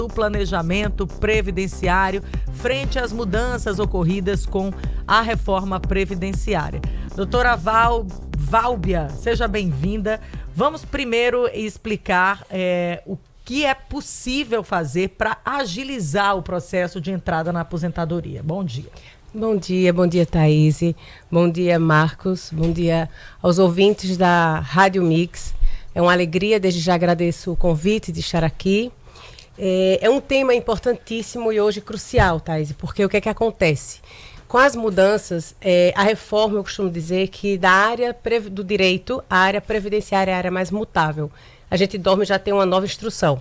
do planejamento previdenciário frente às mudanças ocorridas com a reforma previdenciária. Doutora Válbia, seja bem-vinda. Vamos primeiro explicar o que é possível fazer para agilizar o processo de entrada na aposentadoria. Bom dia. Bom dia, Thaís. Bom dia, Marcos. Bom dia aos ouvintes da Rádio Mix. É uma alegria, desde já agradeço o convite de estar aqui. É um tema importantíssimo e hoje crucial, Thaís, porque o que é que acontece? Com as mudanças, a reforma, eu costumo dizer que da área do direito, a área previdenciária é a área mais mutável. A gente dorme e já tem uma nova instrução.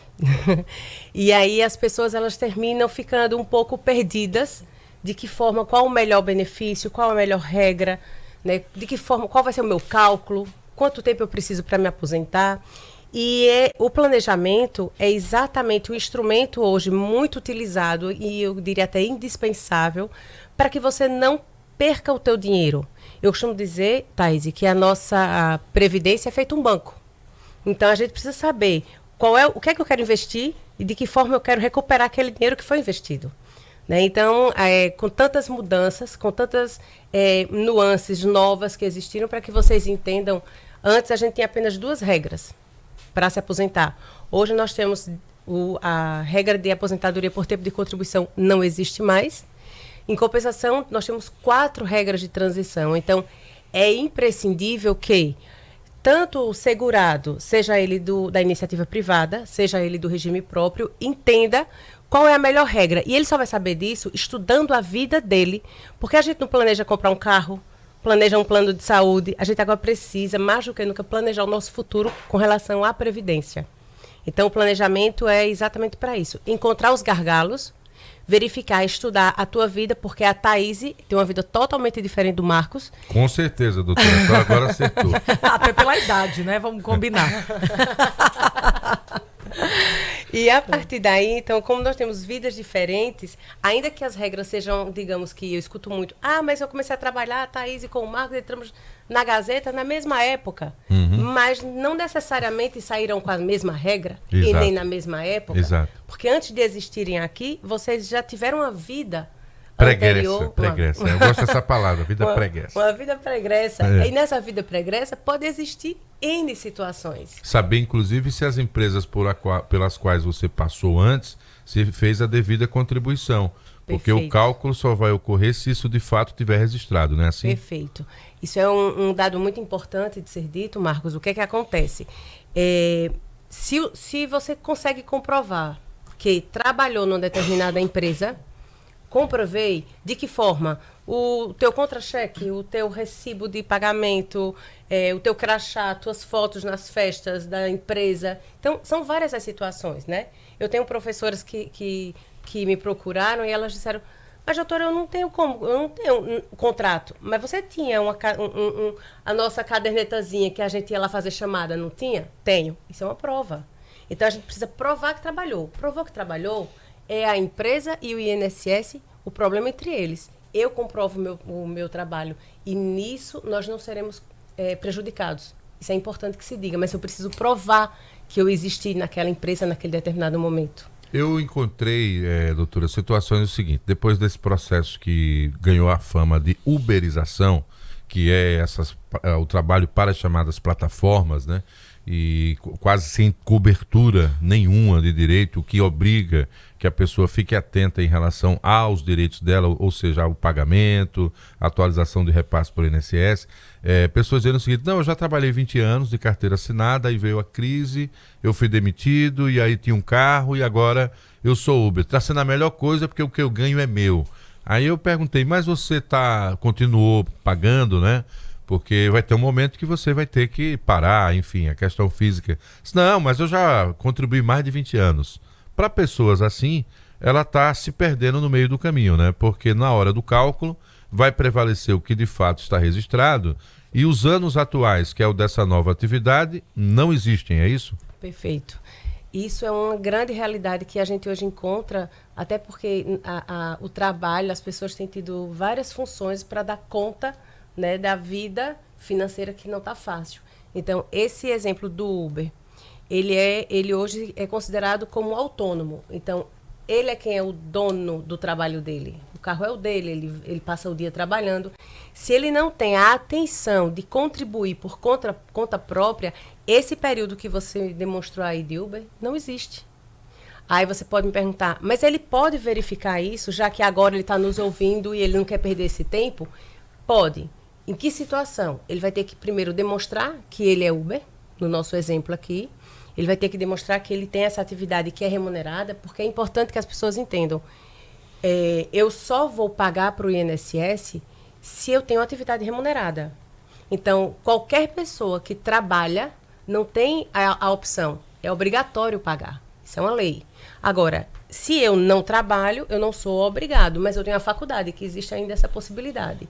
E aí as pessoas elas terminam ficando um pouco perdidas de que forma, qual o melhor benefício, qual a melhor regra, né? De que forma, qual vai ser o meu cálculo, quanto tempo eu preciso para me aposentar. E o planejamento é exatamente o instrumento hoje muito utilizado e eu diria até indispensável para que você não perca o teu dinheiro. Eu costumo dizer, Thaís, que a nossa previdência é feita um banco. Então a gente precisa saber o que é que eu quero investir e de que forma eu quero recuperar aquele dinheiro que foi investido. Né? Então, com tantas mudanças, com tantas nuances novas que existiram, para que vocês entendam, antes a gente tinha apenas 2 regras para se aposentar. Hoje nós temos a regra de aposentadoria por tempo de contribuição não existe mais. Em compensação, nós temos 4 regras de transição. Então, é imprescindível que tanto o segurado, seja ele da iniciativa privada, seja ele do regime próprio, entenda qual é a melhor regra. E ele só vai saber disso estudando a vida dele, porque a gente não planeja comprar um carro, planeja um plano de saúde, a gente agora precisa, mais do que nunca, planejar o nosso futuro com relação à previdência. Então, o planejamento é exatamente para isso. Encontrar os gargalos, verificar, estudar a tua vida, porque a Thaís tem uma vida totalmente diferente do Marcos. Com certeza, doutora. Só agora acertou. Até pela idade, né? Vamos combinar. E a partir daí, então, como nós temos vidas diferentes, ainda que as regras sejam, digamos que eu escuto muito, mas eu comecei a trabalhar, a Thaís com o Marcos, entramos na Gazeta na mesma época, mas não necessariamente saíram com a mesma regra. Exato. E nem na mesma época. Exato. Porque antes de existirem aqui, vocês já tiveram uma vida pregressa. Eu gosto dessa palavra, vida pregressa. Uma vida pregressa. E nessa vida pregressa pode existir N situações. Saber, inclusive, se as empresas pelas quais você passou antes, se fez a devida contribuição. Porque Perfeito. O cálculo só vai ocorrer se isso de fato tiver registrado, não é assim? Perfeito. Isso é um dado muito importante de ser dito, Marcos. O que é que acontece? Se você consegue comprovar que trabalhou numa determinada empresa, comprovei de que forma o teu contra-cheque, o teu recibo de pagamento, o teu crachá, tuas fotos nas festas da empresa. Então, são várias as situações, né? Eu tenho professoras que me procuraram e elas disseram, mas doutora, eu não tenho um contrato. Mas você tinha a nossa cadernetazinha que a gente ia lá fazer chamada, não tinha? Tenho. Isso é uma prova. Então, a gente precisa provar que trabalhou. Provou que trabalhou, é a empresa e o INSS, o problema entre eles. Eu comprovo o meu trabalho e nisso nós não seremos prejudicados. Isso é importante que se diga, mas eu preciso provar que eu existi naquela empresa naquele determinado momento. Eu encontrei, doutora, situações do seguinte, depois desse processo que ganhou a fama de uberização, que é o trabalho para as chamadas plataformas, né? E quase sem cobertura nenhuma de direito, o que obriga que a pessoa fique atenta em relação aos direitos dela, ou seja, ao pagamento, atualização de repasse por INSS. Pessoas dizendo o seguinte, não, eu já trabalhei 20 anos de carteira assinada, aí veio a crise, eu fui demitido, e aí tinha um carro, e agora eu sou Uber. Está sendo a melhor coisa porque o que eu ganho é meu. Aí eu perguntei, mas você continuou pagando, né? Porque vai ter um momento que você vai ter que parar, enfim, a questão física. Não, mas eu já contribuí mais de 20 anos. Para pessoas assim, ela está se perdendo no meio do caminho, né? Porque na hora do cálculo vai prevalecer o que de fato está registrado e os anos atuais, que é o dessa nova atividade, não existem, é isso? Perfeito. Isso é uma grande realidade que a gente hoje encontra, até porque o trabalho, as pessoas têm tido várias funções para dar conta, né, da vida financeira que não está fácil. Então, esse exemplo do Uber, ele hoje é considerado como autônomo. Então, ele é quem é o dono do trabalho dele. O carro é o dele, ele passa o dia trabalhando. Se ele não tem a atenção de contribuir por conta própria, esse período que você demonstrou aí de Uber não existe. Aí você pode me perguntar, mas ele pode verificar isso, já que agora ele está nos ouvindo e ele não quer perder esse tempo? Pode. Em que situação? Ele vai ter que primeiro demonstrar que ele é Uber, no nosso exemplo aqui. Ele vai ter que demonstrar que ele tem essa atividade que é remunerada, porque é importante que as pessoas entendam. Eu só vou pagar para o INSS se eu tenho atividade remunerada. Então, qualquer pessoa que trabalha não tem a opção. É obrigatório pagar. Isso é uma lei. Agora, se eu não trabalho, eu não sou obrigado, mas eu tenho a faculdade, que existe ainda essa possibilidade.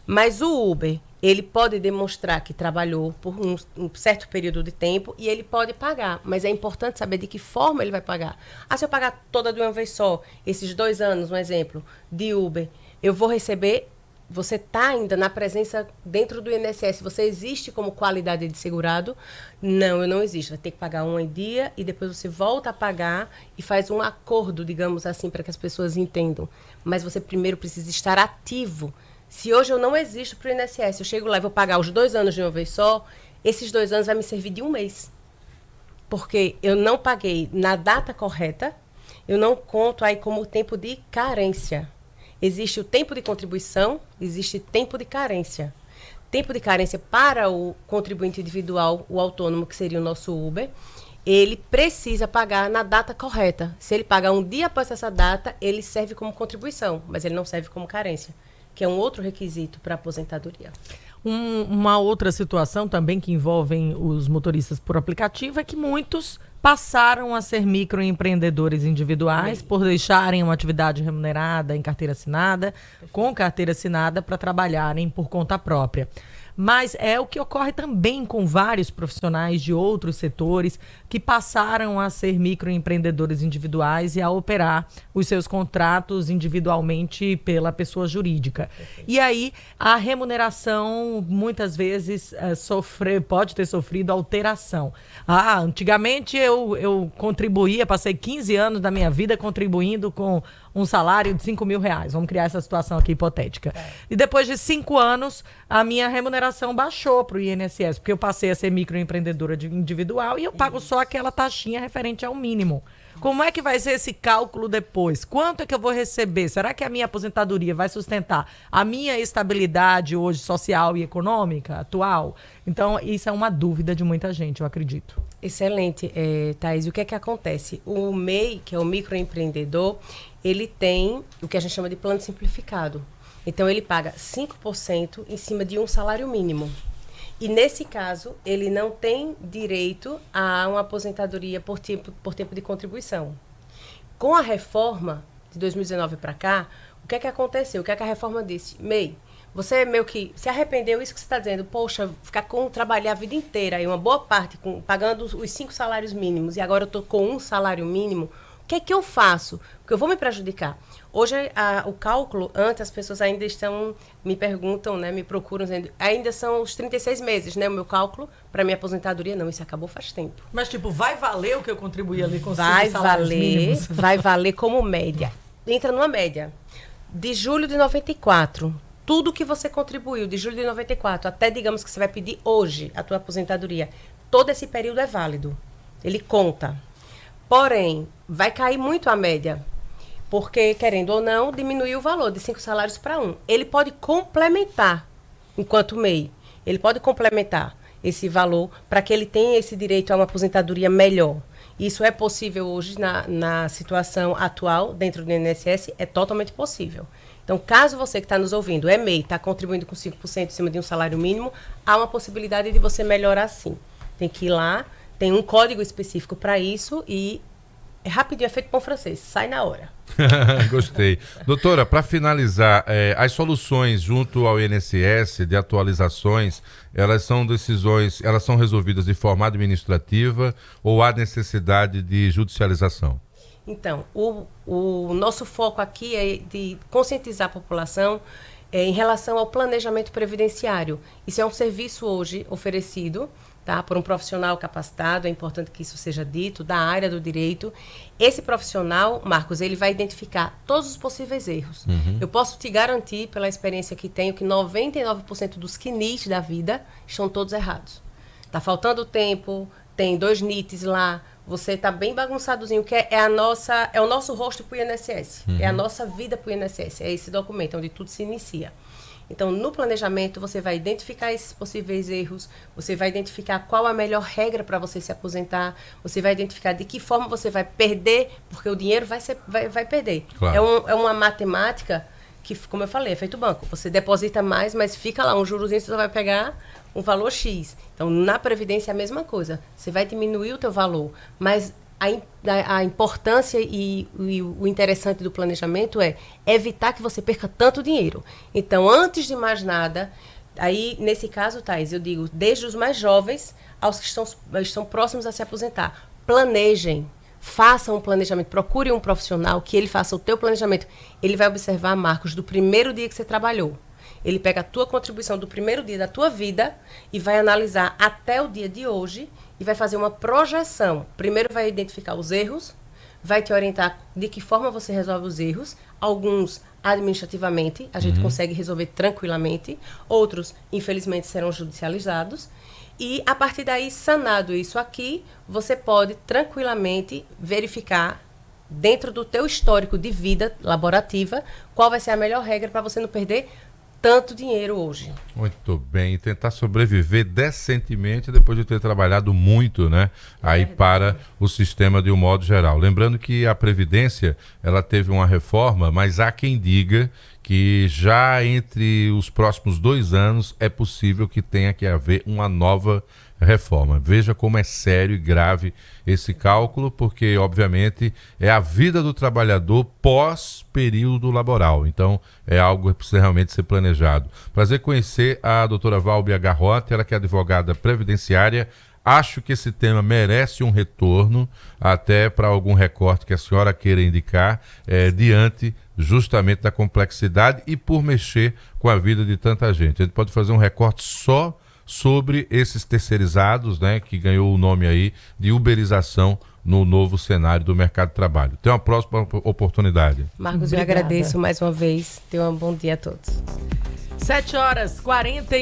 Mas o Uber, ele pode demonstrar que trabalhou por um certo período de tempo e ele pode pagar. Mas é importante saber de que forma ele vai pagar. Se eu pagar toda de uma vez só, esses 2 anos, um exemplo, de Uber, eu vou receber... Você está ainda na presença dentro do INSS. Você existe como qualidade de segurado? Não, eu não existo. Vai ter que pagar um em dia e depois você volta a pagar e faz um acordo, digamos assim, para que as pessoas entendam. Mas você primeiro precisa estar ativo. Se hoje eu não existo para o INSS, eu chego lá e vou pagar os 2 anos de uma vez só, esses 2 anos vai me servir de um mês. Porque eu não paguei na data correta, eu não conto aí como tempo de carência. Existe o tempo de contribuição, existe tempo de carência. Tempo de carência para o contribuinte individual, o autônomo, que seria o nosso Uber, ele precisa pagar na data correta. Se ele pagar um dia após essa data, ele serve como contribuição, mas ele não serve como carência, que é um outro requisito para a aposentadoria. Uma outra situação também que envolve os motoristas por aplicativo é que muitos passaram a ser microempreendedores individuais por deixarem uma atividade remunerada em carteira assinada, com carteira assinada, para trabalharem por conta própria. Mas é o que ocorre também com vários profissionais de outros setores que passaram a ser microempreendedores individuais e a operar os seus contratos individualmente pela pessoa jurídica. E aí a remuneração muitas vezes pode ter sofrido alteração. Antigamente eu contribuía, passei 15 anos da minha vida contribuindo com um salário de R$5.000. Vamos criar essa situação aqui hipotética. E depois de 5 anos, a minha remuneração baixou para o INSS, porque eu passei a ser microempreendedora individual e eu pago só aquela taxinha referente ao mínimo. Como é que vai ser esse cálculo depois? Quanto é que eu vou receber? Será que a minha aposentadoria vai sustentar a minha estabilidade hoje social e econômica atual? Então, isso é uma dúvida de muita gente, eu acredito. Excelente, Thaís. E o que é que acontece? O MEI, que é o microempreendedor, ele tem o que a gente chama de plano simplificado. Então, ele paga 5% em cima de um salário mínimo. E, nesse caso, ele não tem direito a uma aposentadoria por tempo de contribuição. Com a reforma de 2019 para cá, o que é que aconteceu? O que é que a reforma disse? MEI, você meio que se arrependeu, isso que você está dizendo, poxa, trabalhar a vida inteira, aí uma boa parte, pagando os 5 salários mínimos, e agora eu estou com um salário mínimo, o que é que eu faço? Porque eu vou me prejudicar. Hoje, o cálculo, antes as pessoas ainda me perguntam, né, me procuram, dizendo, ainda são os 36 meses, né, o meu cálculo para minha aposentadoria. Não, isso acabou faz tempo. Mas, vai valer o que eu contribuí ali com 5 salários mínimos? Vai valer como média. Entra numa média. De julho de 94, tudo que você contribuiu de julho de 94 até, digamos, que você vai pedir hoje a tua aposentadoria, todo esse período é válido. Ele conta. Porém, vai cair muito a média. Porque, querendo ou não, diminuiu o valor de 5 salários para 1. Ele pode complementar, enquanto MEI, ele pode complementar esse valor para que ele tenha esse direito a uma aposentadoria melhor. Isso é possível hoje na situação atual, dentro do INSS, é totalmente possível. Então, caso você que está nos ouvindo é MEI, está contribuindo com 5% em cima de um salário mínimo, há uma possibilidade de você melhorar sim. Tem que ir lá, tem um código específico para isso e é rapidinho, é feito pão francês, sai na hora. Gostei. Doutora, para finalizar, as soluções junto ao INSS de atualizações, elas são resolvidas de forma administrativa ou há necessidade de judicialização? Então, o nosso foco aqui é de conscientizar a população em relação ao planejamento previdenciário. Isso é um serviço hoje oferecido tá? Por um profissional capacitado, é importante que isso seja dito, da área do direito. Esse profissional, Marcos, ele vai identificar todos os possíveis erros. Eu posso te garantir, pela experiência que tenho, que 99% dos quinis da vida estão todos errados. Tá faltando tempo, tem 2 NITs lá, você está bem bagunçadozinho, que é o nosso rosto para o INSS, é a nossa vida para o INSS, é esse documento onde tudo se inicia. Então, no planejamento, você vai identificar esses possíveis erros, você vai identificar qual a melhor regra para você se aposentar, você vai identificar de que forma você vai perder, porque o dinheiro vai perder. Claro. É uma matemática que, como eu falei, é feito banco. Você deposita mais, mas fica lá, um jurozinho você só vai pegar um valor X. Então, na Previdência é a mesma coisa. Você vai diminuir o teu valor, mas a importância e o interessante do planejamento é evitar que você perca tanto dinheiro. Então, antes de mais nada, aí, nesse caso, Thais, eu digo, desde os mais jovens aos que estão próximos a se aposentar, planejem, façam um planejamento, procure um profissional que ele faça o teu planejamento. Ele vai observar, Marcos, do primeiro dia que você trabalhou. Ele pega a tua contribuição do primeiro dia da tua vida e vai analisar até o dia de hoje e vai fazer uma projeção. Primeiro vai identificar os erros, vai te orientar de que forma você resolve os erros. Alguns, administrativamente, a gente consegue resolver tranquilamente. Outros, infelizmente, serão judicializados. E, a partir daí, sanado isso aqui, você pode tranquilamente verificar, dentro do teu histórico de vida laborativa, qual vai ser a melhor regra para você não perder tanto dinheiro hoje. Muito bem, e tentar sobreviver decentemente depois de ter trabalhado muito, né? Aí para o sistema de um modo geral. Lembrando que a Previdência, ela teve uma reforma, mas há quem diga que já entre os próximos 2 anos é possível que tenha que haver uma nova reforma. Veja como é sério e grave esse cálculo, porque, obviamente, é a vida do trabalhador pós-período laboral. Então, é algo que precisa realmente ser planejado. Prazer conhecer a doutora Válbia Garrote, ela que é advogada previdenciária. Acho que esse tema merece um retorno, até para algum recorte que a senhora queira indicar, diante justamente da complexidade e por mexer com a vida de tanta gente. A gente pode fazer um recorte só sobre esses terceirizados, né, que ganhou o nome aí de uberização no novo cenário do mercado de trabalho. Até uma próxima oportunidade. Marcos, eu agradeço mais uma vez. Tenha um bom dia a todos. 7h40